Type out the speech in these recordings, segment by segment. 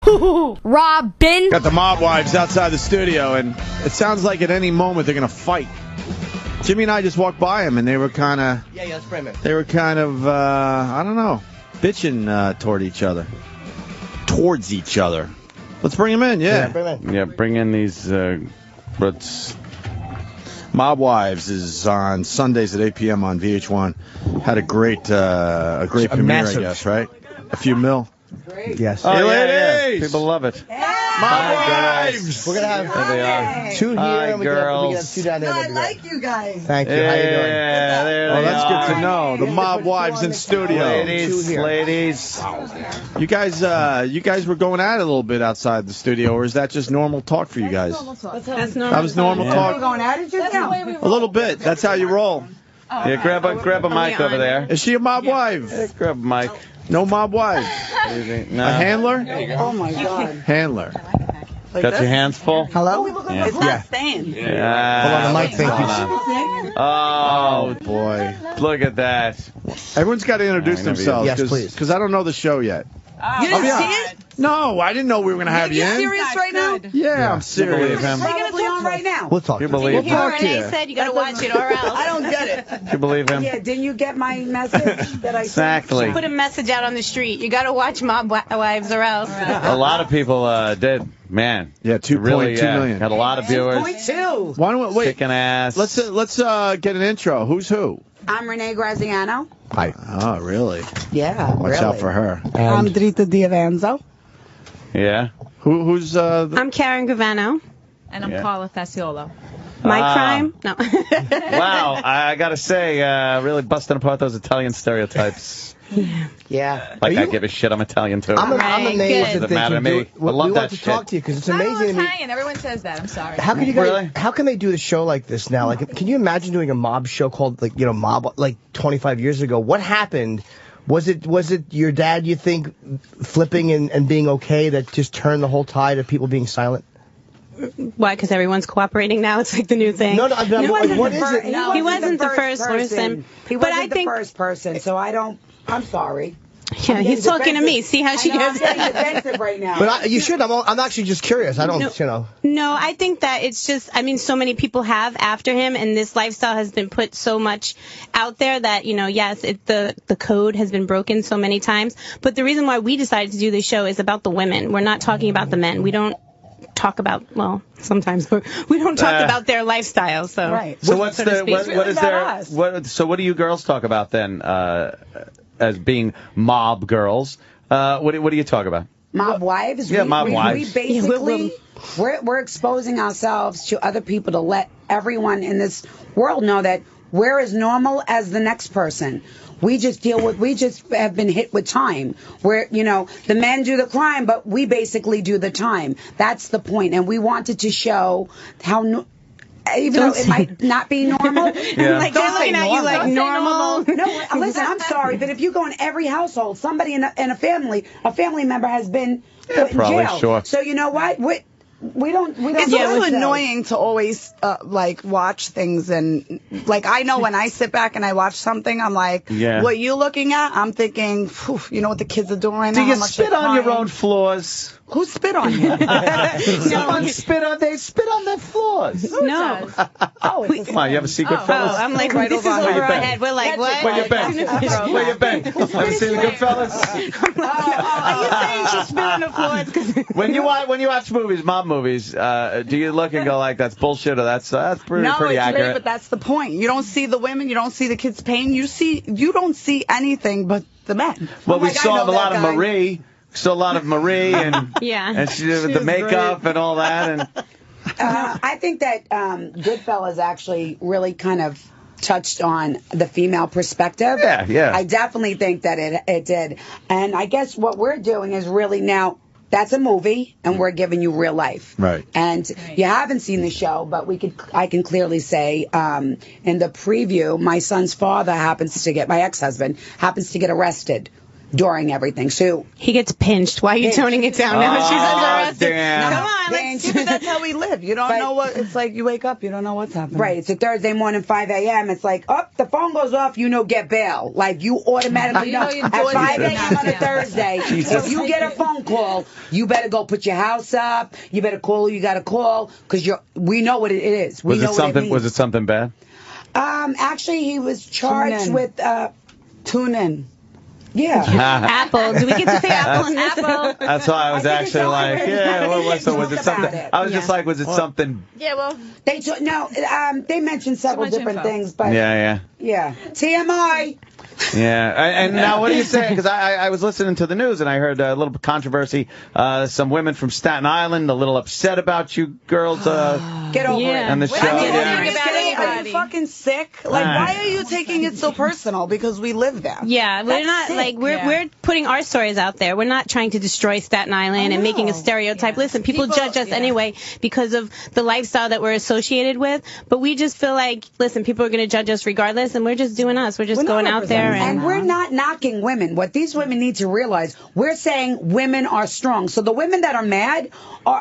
HooHooHooRobin. Got the mob wives outside the studio, and it sounds like at any moment they're going to fight. Jimmy and I just walked by them, and they were kind of... Yeah, let's bring him. They were kind of, I don't know, bitching toward each other. Towards each other. Let's bring them in, yeah. Bring him in. Yeah, bring in these... Mob Wives is on Sundays at 8 p.m. on VH1. Had a great premiere, massive. I guess, right? A few mil. Great. Yes. Hey, yeah. ladies! People love it. Mob Wives! We're going to have There they are. two here, Hi, and we can have two down there. I like you guys. Thank you. How you doing? Yeah, there Oh, they that's are. good to know. The Mob Wives in studio. Ladies. You guys were going at it a little bit outside the studio, or is that just normal talk for you guys? That's normal. That was normal We're talk? going at it just now. A little bit. That's how you roll. Yeah, grab a mic over there. Is she a mob wife? Yeah, grab a mic. No mob wife. No. A handler? Oh my God. Handler. Got your hands full? Hello? Yeah. It's not staying. Yeah. Hold on, the mic, thank you. Oh, Boy. look at that. Everyone's got to introduce themselves. Yes, please. Because I don't know the show yet. You didn't see it? No, I didn't know we were going to have you You in. serious right now? Yeah, I'm serious. believe him. We're going to on right now. We'll talk. You believe We'll him? talk to you. Renee said you got to watch it or else. I don't get it. You believe him? Yeah, didn't you get my message that I sent? Exactly. Put a message out on the street. You got to watch Mob Wives or else. A lot of people did. Man. Yeah, 2.2 really, million. Had a lot of viewers. 2.2. Why don't we, wait, Kicking ass. let's get an intro. Who's who? I'm Renee Graziano. Hi. Oh, really? Yeah, Watch out for her. I'm Drita Diavanzo. Yeah. Who's I'm Karen Gravano. And I'm Yeah. Paula Fasciolo. My crime? No. Wow. I got to say, really busting apart those Italian stereotypes. Yeah. Like I give a shit. I'm Italian, too. I'm Right, amazed good. that Doesn't matter to they me. can do it. I love we that want to shit. talk to you because it's I'm amazing to me. Italian. Everyone says that. I'm sorry. How can you guys? Really? How can they do the show like this now? Like, can you imagine doing a mob show called Mob like 25 years ago? What happened? Was it your dad? You think flipping and being okay that just turned the whole tide of people being silent? Why? Because everyone's cooperating now. It's like the new thing. No, what is it? He wasn't the first person. He But wasn't I think, the first person, so I'm sorry. yeah, he's talking to me. See how she I'm gets getting defensive right now. But you should. I'm actually just curious. I don't, No, I think that it's just, I mean, so many people have after him, and this lifestyle has been put so much out there that, yes, the code has been broken so many times. But the reason why we decided to do this show is about the women. We're not talking about the men. We don't talk about, well, sometimes, but we don't talk about their lifestyle. So, right. So what's so to the speak. what is there? Us. What do you girls talk about then? As being mob girls, what do you talk about? Mob wives? Yeah, mob wives. We basically, we're exposing ourselves to other people to let everyone in this world know that we're as normal as the next person. We just have been hit with time where, the men do the crime, but we basically do the time. That's the point. And we wanted to show how... Even though it might not be normal. Yeah. Like, they're looking at you like normal. No, listen, I'm sorry, but if you go in every household, somebody in a family member has been put in probably, jail. sure. So you know what? We don't. It's do also it, so. annoying to always watch things and I know when I sit back and I watch something, I'm like, Yeah. what you looking at? I'm thinking, phew, you know what the kids are doing right Do now? you How much spit they're on your crying. own floors? Who spit on you? Someone spit on their floors. No. Come on, you have a secret, fellas? I'm like, Right this is over over our our head. head. We're like, what? Where you been? Where you been? Have you seen the Goodfellas? Are you saying she spit on the floors? 'Cause When you watch movies, mob movies, do you look and go like that's bullshit or that's pretty No, pretty it's accurate? great, but that's the point. You don't see the women, you don't see the kids' pain, you don't see anything but the men. Well, I'm we like, I saw know a lot that of guy. Marie. Saw a lot of Marie and Yeah. and she did the makeup and all that and I think that Goodfellas actually really kind of touched on the female perspective. Yeah. I definitely think that it did. And I guess what we're doing is really now, that's a movie, and we're giving you real life. Right. And you haven't seen the show, but I can clearly say in the preview, my son's father my ex-husband happens to get arrested during everything. So He gets pinched. Why are you toning it down now? She's under arrest. damn. Come on, let's Pinched. But that's how we live. You don't But- know what it's like. You wake up, you don't know what's happening. Right, it's a Thursday morning, 5 a.m. It's like, the phone goes off, get bail. Like, you automatically You know. know you're At doing 5 it. a.m. on a Thursday, if you get a phone call, you better go put your house up. You better call who you got to call, because we know what it is. We Was know it what something? means. Was it something bad? Actually, he was charged in. with, Tune in. yeah. Apple. Do we get to say Apple in this? That's why I was I think it's actually all like, right. yeah. What was, so was it Talk about something? it. I was just like, was it something? Yeah, well, They mentioned several much different info. things, but Yeah. TMI. Yeah, and now what do you say? Because I was listening to the news and I heard a little controversy. Some women from Staten Island a little upset about you girls. Get over Yeah. it. And the show. I mean, Yeah. are you About kidding? Are anybody. you fucking sick? Like, Ah. why are you taking it so personal? Because we live there. Yeah, we're That's not sick. like we're putting our stories out there. We're not trying to destroy Staten Island and making a stereotype. Yeah. Listen, people judge us yeah. anyway because of the lifestyle that we're associated with. But we just feel like, listen, people are going to judge us regardless, and we're just doing us. We're just We're not going out there representing And we're not knocking women. What these women need to realize, we're saying women are strong. So the women that are mad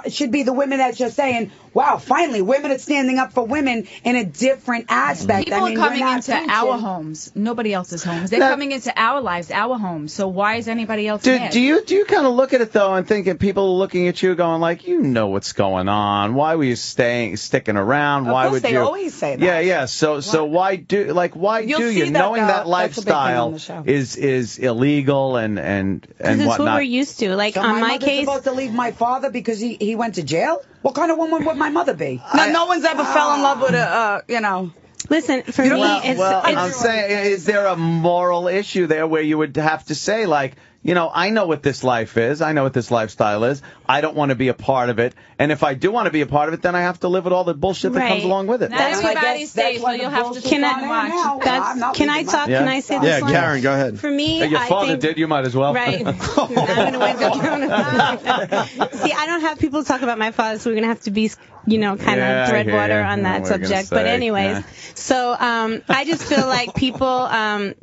should be the women that's just saying, wow, finally, women are standing up for women in a different aspect. people I mean, are coming we're not into preaching. our homes, nobody else's homes. They're coming into our lives, our homes. So why is anybody else mad? Do you kind of look at it though and think that people are looking at you going like, you know what's going on? Why were you sticking around? Of Why course would they you? always say that. Yeah. So why do You'll do see you that, knowing that that's a big thing on lifestyle the show. is illegal and because it's what whatnot? we're used to. Like So on my mother's case, supposed to leave my father because he went to jail? What kind of woman would my mother be? No one's ever fell in love with a, listen, for me, it's I'm saying, is there a moral issue there where you would have to say, like, I know what this life is. I know what this lifestyle is. I don't want to be a part of it. And if I do want to be a part of it, then I have to live with all the bullshit that comes Right. along with it. Not That's- I everybody's guess that's safe, so why you'll the have to bullshit sit Can and I- watch. now. I'm not can I leaving talk? my- Can I say this Yeah, one? Karen, go ahead. For me, Hey, your I father think, did. You might as well. Right. I'm gonna wake up. See, I don't have people talk about my father, so we're gonna have to be, kind Yeah, of I tread hear water you. on Yeah, that what are you gonna subject. But say? anyways, Yeah. so I just feel like people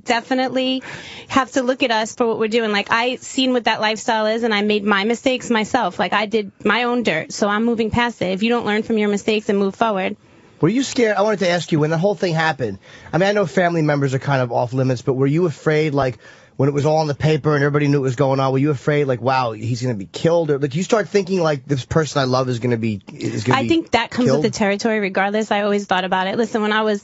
definitely have to look at us for what we're doing. Like I seen what that lifestyle is, and I made my mistakes myself. Like I did my own dirt, so I'm moving past it. If you don't learn from your mistakes and move forward. Were you scared? I wanted to ask you, when the whole thing happened, I mean, I know family members are kind of off limits, but were you afraid, like, when it was all on the paper and everybody knew what was going on, were you afraid, like, wow, he's going to be killed? Or, like, you start thinking, like, this person I love is going to be I think that comes killed? with the territory regardless. I always thought about it. Listen, when I was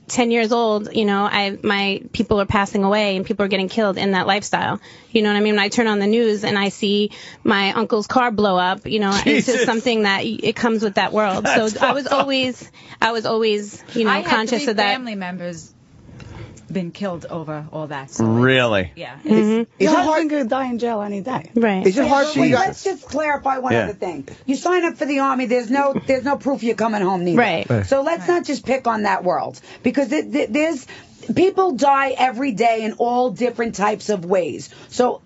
10 years old, my people are passing away and people are getting killed in that lifestyle. You know what I mean? When I turn on the news and I see my uncle's car blow up, it's just something that it comes with that world. So I was always, I had conscious 3 of that. family members been killed over all that. So Really? yeah. Your Is it husband hard? could die in jail any day. Right. Is it hard for you Let's guys? just clarify one Yeah. other thing. You sign up for the Army, there's no proof you're coming home neither. Right. So let's not just pick on that world, because there's people die every day in all different types of ways. So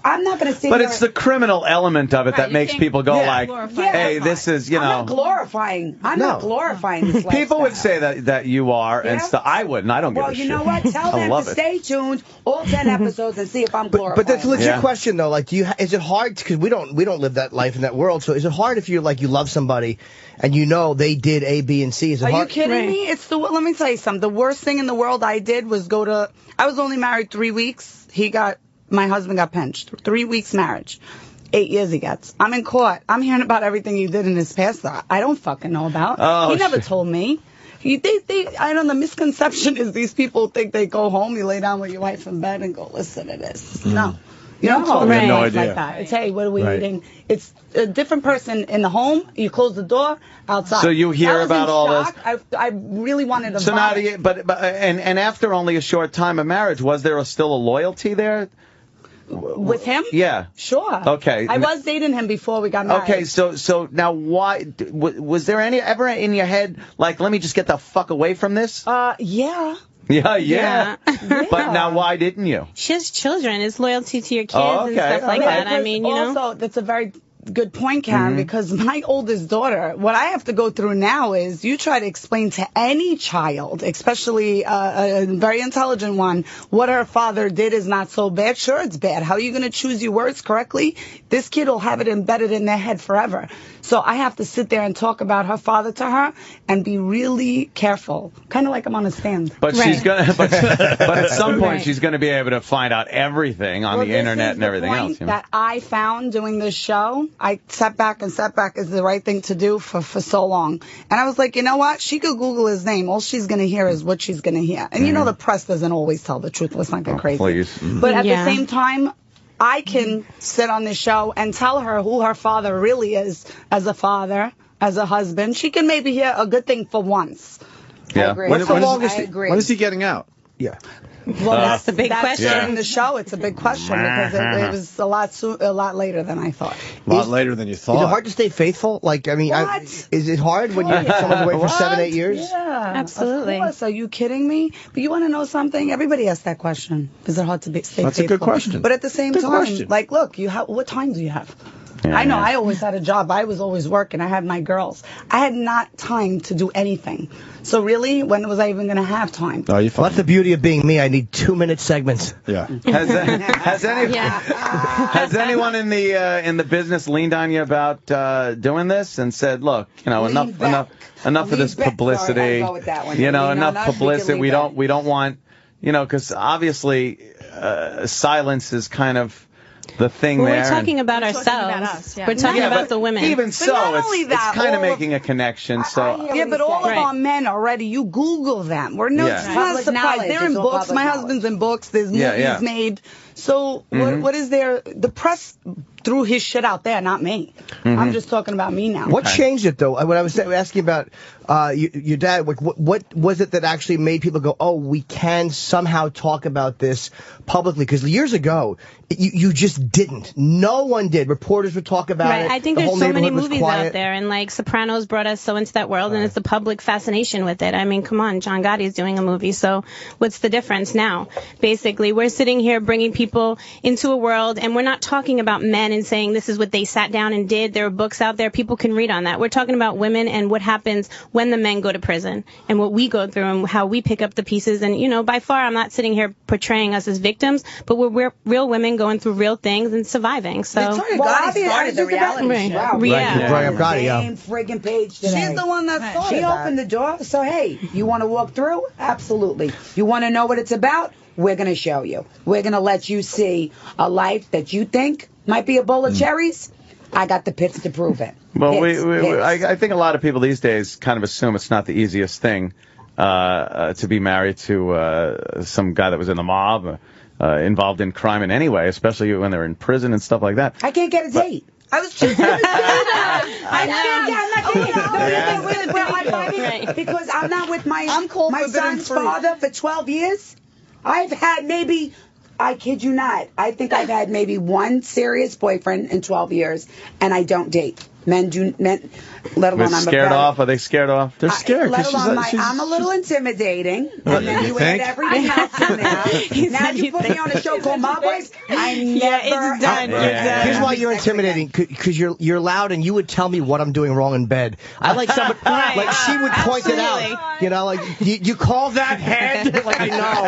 I'm not going to sit But here it's the criminal element of it Right, that you makes can't people go like, glorify hey, that this is, I'm not glorifying. I'm not glorifying this People would lifestyle. say that you are and Yeah. stuff. I wouldn't. I don't give Well, a you shit. know what? Tell I them love to it. stay tuned all 10 episodes and see if I'm glorifying. But that's a legit Yeah. question, though. Like, is it hard? Because we don't live that life in that world. So is it hard if you're like, you love somebody and you know they did A, B, and C? Is it Are you hard? kidding Right. me? Let me tell you something. The worst thing in the world I did was I was only married 3 weeks. My husband got pinched. 3 weeks marriage. 8 years he gets. I'm in court. I'm hearing about everything he did in his past that I don't fucking know about. Oh, he never shit. told me. I don't know, the misconception is these people think they go home, you lay down with your wife in bed and go, listen to this. No. You don't talk to Right. your No wife idea. like that. It's, hey, what are we Right. eating? It's a different person in the home. You close the door, outside. So you hear I was about in all shock. I really wanted to So now, vomit. and after only a short time of marriage, was there still a loyalty there? With him? Yeah. Sure. Okay. I was dating him before we got married. Okay, so now why was there ever in your head like, let me just get the fuck away from this? Yeah. Yeah. But now why didn't you? She has children. It's loyalty to your kids Oh, and okay. stuff like All right. that. I mean, Also, that's a very good point, Karen, because my oldest daughter, what I have to go through now is you try to explain to any child, especially a very intelligent one, what her father did is not so bad. Sure, it's bad. How are you going to choose your words correctly? This kid will have it embedded in their head forever. So I have to sit there and talk about her father to her and be really careful, kind of like I'm on a stand. But she's gonna, but at some point she's gonna be able to find out everything on the internet and everything else. That I found doing this show, I sat back is the right thing to do for so long. And I was like, you know what? She could Google his name. All she's gonna hear is what she's gonna hear. And you know the press doesn't always tell the truth. Let's not get crazy. Please. But at the same time, I can sit on this show and tell her who her father really is as a father, as a husband. She can maybe hear a good thing for once. Yeah. I agree. What's the longest? I agree. When is he getting out? Yeah. Well, that's the big question. During the show, it's a big question because it was a lot later than I thought. A lot later than you thought. Is it hard to stay faithful? Like, I mean, is it hard when someone's away for 7-8 years? Yeah, Absolutely. Of course. Are you kidding me? But you want to know something? Everybody asks that question. Is it hard to stay faithful? That's a good question. But at the same Good time, question. like, look, what time do you have? Yeah, I know. yeah. I always had a job. I was always working. I had my girls. I had not time to do anything. So really, when was I even going to have time? Oh, you Well, that's the beauty of being me. I need 2-minute segments. Yeah. Has anyone in the business leaned on you about doing this and said, look, enough of this publicity. Sorry, I'll go with that one. You know, Lean enough on us, publicity. we can We don't want, because obviously silence is kind of the thing Well, there. we're talking about We're ourselves. talking about us, yeah. We're talking Yeah, about but the women. Even so, not only it's that, kind of all of- making a connection. So Yeah, but all of Right. our men already, you Google them. We're no, Yeah. it's not Public a surprise. knowledge. They're in It's all books. public My knowledge. husband's in books. There's Yeah, movies yeah. made. So what is there? The press threw his shit out there, not me. I'm just talking about me now. What changed it, though? When I was asking about your dad, what was it that actually made people go, oh, we can somehow talk about this publicly? Because years ago, you just didn't. No one did. Reporters would talk about Right. it. I think The there's whole so many neighborhood was movies quiet. out there, and like Sopranos brought us so into that world, and it's the public fascination with it. I mean, come on, John Gotti's doing a movie, so what's the difference now? Basically, we're sitting here bringing people into a world, and we're not talking about men and saying this is what they sat down and did. There are books out there, people can read on that. We're talking about women and what happens when the men go to prison, and what we go through, and how we pick up the pieces. And by far, I'm not sitting here portraying us as victims, but we're real women going through real things and surviving. So. Victoria Well, Gotti obviously, started the reality Right. show. Right. Yeah. Brian Gotti, yeah. Same friggin' page today. She's the one that started She that. opened the door. So, hey, you want to walk through? Absolutely. You want to know what it's about? We're going to show you. We're going to let you see a life that you think might be a bowl of cherries. I got the pits to prove it. Well, Pits. I think a lot of people these days kind of assume it's not the easiest thing to be married to some guy that was in the mob, involved in crime in any way, especially when they're in prison and stuff like that. I can't get a date. I was just I'm not getting because I'm not with my son's father for 12 years. I've had maybe, I kid you not, I think I've had maybe one serious boyfriend in 12 years, and I don't date. Men, let alone I'm scared off? Are they scared off? They're scared. Let 'cause alone she's I'm a little intimidating, and then you think? add everything else in there. Now you put me on a show called My Wife. I never. it's done. Yeah. Here's why you're intimidating, because you're loud and you would tell me what I'm doing wrong in bed. I like somebody, Right. like she would point it out. Like you call that head? Like I know.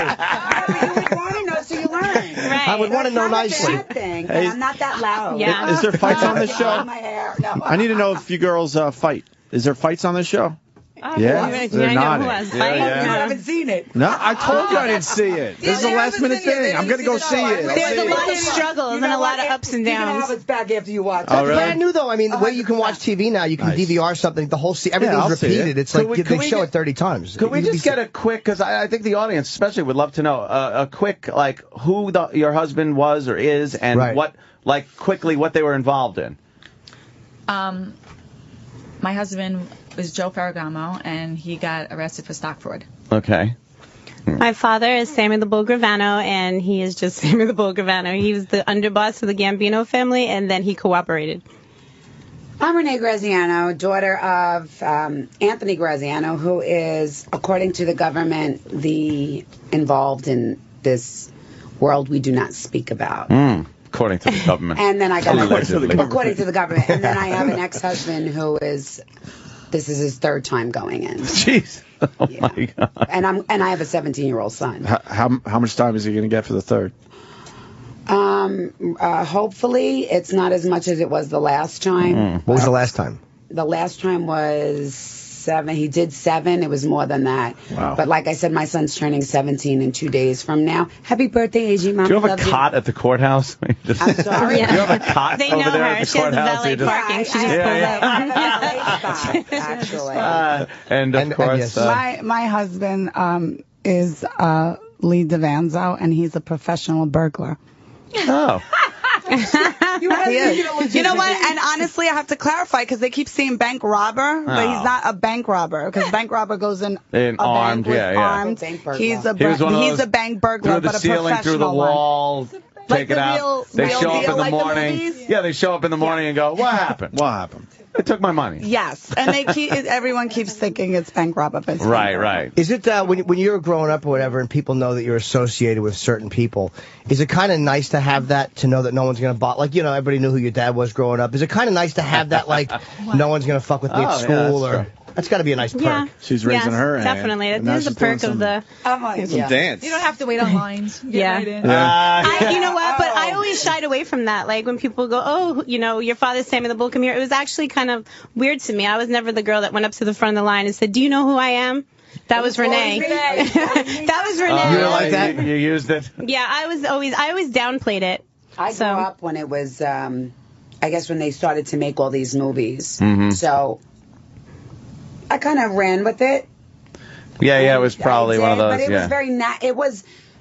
You would want to know, so you learn. Right. I would want to know Not a nicely. bad thing, but I'm not that loud. Yeah. Is there fights on this show? My hair. No. I need to know if you girls fight. Is there fights on this show? Yeah, They're I know nodding. who has Yeah, fight. yeah. You haven't seen it. No, I told you I didn't see it. This is a last minute thing. I'm gonna go see it. I'll There's see a it. lot of struggles and a lot of ups and You can downs. have us back after you watch. Oh, it. really? Brand new though. I mean, the way you can watch TV now, you can Nice. DVR something. The whole everything's I'll see repeated. it. It's like Could they show it 30 times. Could we just get a quick, because I think the audience especially would love to know, a quick, like, who your husband was or is, and Right. what, like, quickly what they were involved in. My husband was Joe Ferragamo, and he got arrested for stock fraud. Okay. My father is Sammy the Bull Gravano, and he is just Sammy the Bull Gravano. He was the underboss of the Gambino family, and then he cooperated. I'm Renee Graziano, daughter of Anthony Graziano, who is, according to the government, the involved in this world we do not speak about. According to the government. And then I got Allegedly. according to the government. And then I have an ex-husband who is, this is his third time going in. Jeez. Oh Yeah. my God. And I have a 17-year-old son. How much time is he going to get for the third? Hopefully it's not as much as it was the last time. What was the last time? The last time was 7. He did 7. It was more than that. Wow. But like I said, my son's turning 17 in 2 days from now. Happy birthday, AG Mom. Do you have a Love you. cot at the courthouse? I'm sorry. Yeah. Do you have a cot They over know there her. at the She has courthouse? valet You just- parking. She just pulls up. Actually. And of course, yes. My husband is Lee DeVanzo, and he's a professional burglar. oh. He is. You know what? And honestly, I have to clarify because they keep saying bank robber, but he's not a bank robber because bank robber goes in a armed, bank with yeah. armed. Bank burglar. He's a He was one of he's those a bank burglar, through the but a ceiling, professional through the one. wall, Like take it the out. real- They real show up deal, in the like the morning. movies? Yeah, they show up in the morning and go, "What happened? What happened? They took my money." Yes, and they keep everyone keeps thinking it's bank robber, but it's Right, bank right. Is it when you're growing up or whatever, and people know that you're associated with certain people? Is it kind of nice to have that, to know that no one's gonna like, you know, everybody knew who your dad was growing up? Is it kind of nice to have that, like, no one's gonna fuck with me Oh, at yeah, school, that's or true. that's got to be a nice perk. Yeah. She's raising Yes, her hand, definitely. and It now is a she's doing perk of some- the. I'm like, Some yeah. dance. You don't have to wait on lines. You get Yeah. right in. You know what? But I always shied away from that. Like when people go, "Oh, you know, your father's Sammy the Bull, come here." It was actually kind of weird to me. I was never the girl that went up to the front of the line and said, "Do you know who I am?" That was Renee. That was Renee. You were like that? You used it. Yeah, I always downplayed it. I grew So- up when it was, I guess when they started to make all these movies. Mm-hmm. So I kind of ran with it. Yeah, it was probably I did, one of those. But it yeah. was very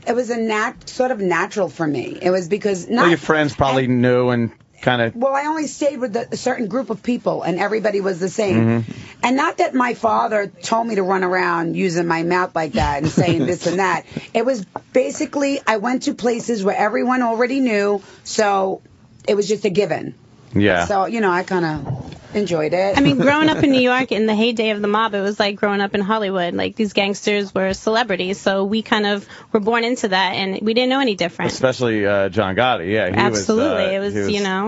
it was a sort of natural for me. It was because not Well, your friends probably knew and kind of. Well, I only stayed with a certain group of people, and everybody was the same. Mm-hmm. And not that my father told me to run around using my mouth like that and saying this and that. It was basically I went to places where everyone already knew, so it was just a given. Yeah. So, you know, I kind of enjoyed it. I mean, growing up in New York in the heyday of the mob, it was like growing up in Hollywood. Like these gangsters were celebrities, so we kind of were born into that, and we didn't know any different. Especially John Gotti. Yeah. He Absolutely, was,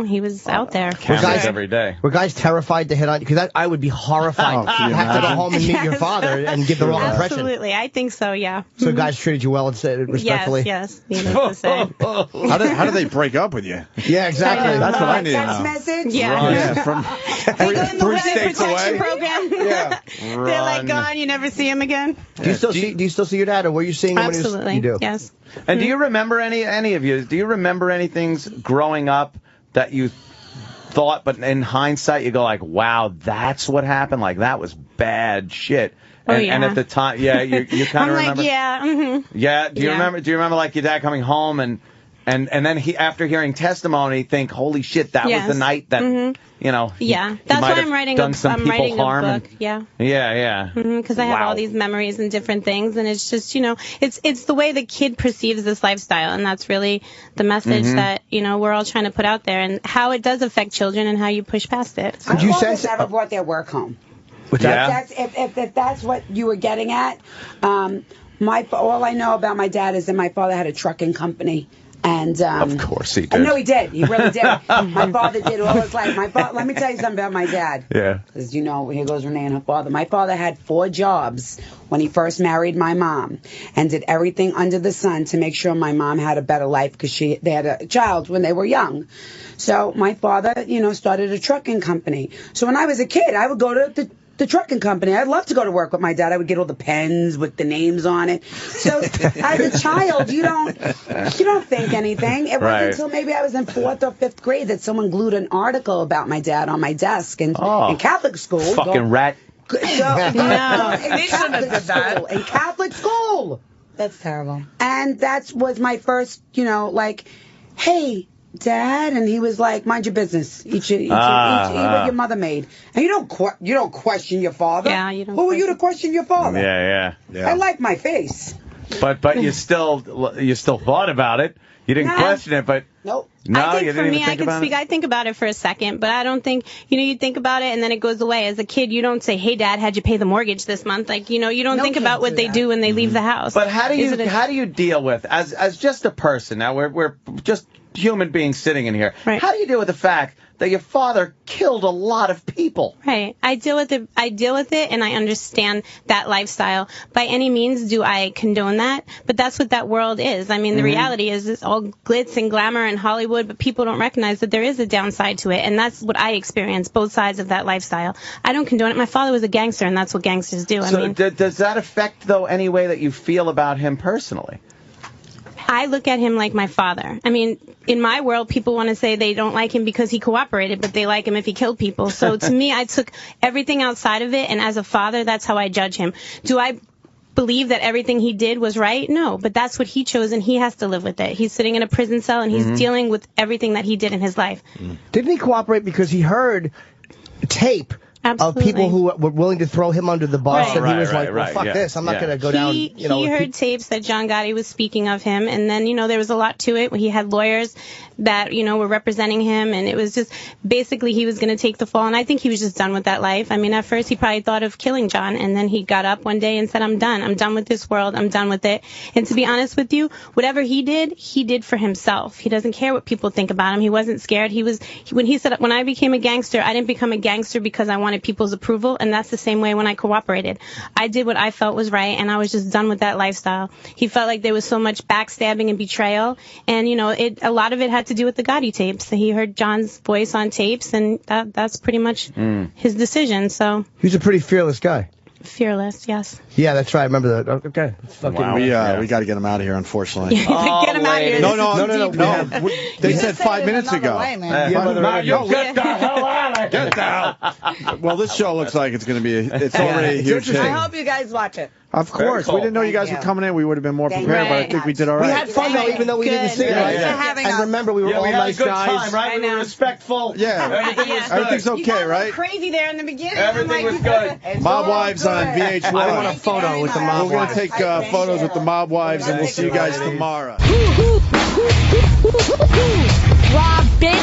he was out there. Cameras guys- every day. Were guys terrified to hit on you? Because I would be horrified Oh, can to you have to go imagine? home and meet your Yes. father and give the wrong impression. Absolutely, I think so. Yeah. So guys treated you well and said respectfully. Yes. Needless to say. How did they break up with you? Yeah, exactly. I know. That's what I need to Text know. message? Yeah. Yeah, from They go in the three witness states protection away. program. Yeah. They're like gone. You never see him again. Do you still see your dad, or were you seeing him when Absolutely. you do? Yes. And do you remember any of you? Do you remember any things growing up that you thought, but in hindsight, you go like, "Wow, that's what happened. Like that was bad shit." Oh, And, yeah. and at the time, yeah, you kind I'm of like, remember. yeah. Mm-hmm. Yeah. Do you Yeah. remember? Do you remember like your dad coming home and then he, after hearing testimony, think, "Holy shit, that Yes. was the night that you know." Yeah, he that's might why have I'm writing done some I'm people writing harm a and- book. Yeah. Yeah. Because I have Wow. all these memories and different things, and it's just, you know, it's the way the kid perceives this lifestyle, and that's really the message that, you know, we're all trying to put out there, and how it does affect children and how you push past it. My you father sense- never brought their work home. What's Yeah. that? If that's what you were getting at, all I know about my dad is that my father had a trucking company. And Of course he did. No, he did. He really did. My father did all his life. Let me tell you something about my dad. Yeah. Because, you know, here goes Renee and her father. My father had 4 jobs when he first married my mom and did everything under the sun to make sure my mom had a better life because they had a child when they were young. So my father, you know, started a trucking company. So when I was a kid, I would go to the trucking company. I'd love to go to work with my dad. I would get all the pens with the names on it. So as a child, you don't think anything. It Right. wasn't until maybe I was in 4th or 5th grade that someone glued an article about my dad on my desk in Catholic school. Fucking rat. In They shouldn't have Catholic did that. school. In Catholic school. That's terrible. And that was my first, you know, like, hey, Dad, and he was like, mind your business. Eat what your mother made. And you don't question your father. Yeah, you don't Who are you question- to question your father? Yeah. I like my face. But you still thought about it. You didn't No. question it, but Nope. no, I you think didn't for even me, I think can about speak. it. I think about it for a second, but I don't think, you know, you think about it and then it goes away. As a kid, you don't say, "Hey, Dad, how'd you pay the mortgage this month?" Like, you know, you don't No think kids about what do they that. do when they leave the house. But how do Is it a- you deal with as just a person? Now we're just human being sitting in here. Right. How do you deal with the fact that your father killed a lot of people? Right. I deal with it, and I understand that lifestyle. By any means do I condone that, but that's what that world is. I mean, the reality is it's all glitz and glamour in Hollywood, but people don't recognize that there is a downside to it, and that's what I experience, both sides of that lifestyle. I don't condone it. My father was a gangster, and that's what gangsters do. So I mean, does that affect, though, any way that you feel about him personally? I look at him like my father. I mean, in my world, people want to say they don't like him because he cooperated, but they like him if he killed people. So to me, I took everything outside of it, and as a father, that's how I judge him. Do I believe that everything he did was right? No, but that's what he chose, and he has to live with it. He's sitting in a prison cell, and he's dealing with everything that he did in his life. Didn't he cooperate because he heard tape Absolutely. of people who were willing to throw him under the bus, Right. and he was Right, like, well, right, fuck yeah, this, I'm not yeah. going to go down, He heard tapes that John Gotti was speaking of him, and then, there was a lot to it. He had lawyers that, were representing him, and it was just, basically, he was going to take the fall, and I think he was just done with that life. I mean, at first, he probably thought of killing John, and then he got up one day and said, I'm done with this world, I'm done with it. And to be honest with you, whatever he did for himself. He doesn't care what people think about him. He wasn't scared. When he said, when I became a gangster, I didn't become a gangster because I wanted people's approval, and that's the same way when I cooperated. I did what I felt was right, and I was just done with that lifestyle. He felt like there was so much backstabbing and betrayal, and a lot of it had to do with the Gotti tapes. He heard John's voice on tapes, and that's pretty much his decision. So he was a pretty fearless guy. Fearless, yes. Yeah, that's right. I remember that. Okay. Fucking Wow. We got to get him out of here, unfortunately. Get him out of here. No. They said 5 minutes ago. Now you get the hell out of here. Get out. Well, this show looks like it's going to be. It's already a huge hit. I hope you guys watch it. Of course, cool. we didn't know you guys were coming in. We would have been more prepared, but I think we did all We right. had fun, though, even though we didn't see it. Good. Right? Thanks for having And us. remember, we were all we had nice a good guys. time, right? I We were know. respectful. Yeah. Everything was good. Everything's okay, right? Crazy there in the beginning. Everything was good. Mob Wives on VH1. I want a photo with the mob We're going wives. to take photos with the Mob Wives, and we'll see you guys tomorrow. Robin,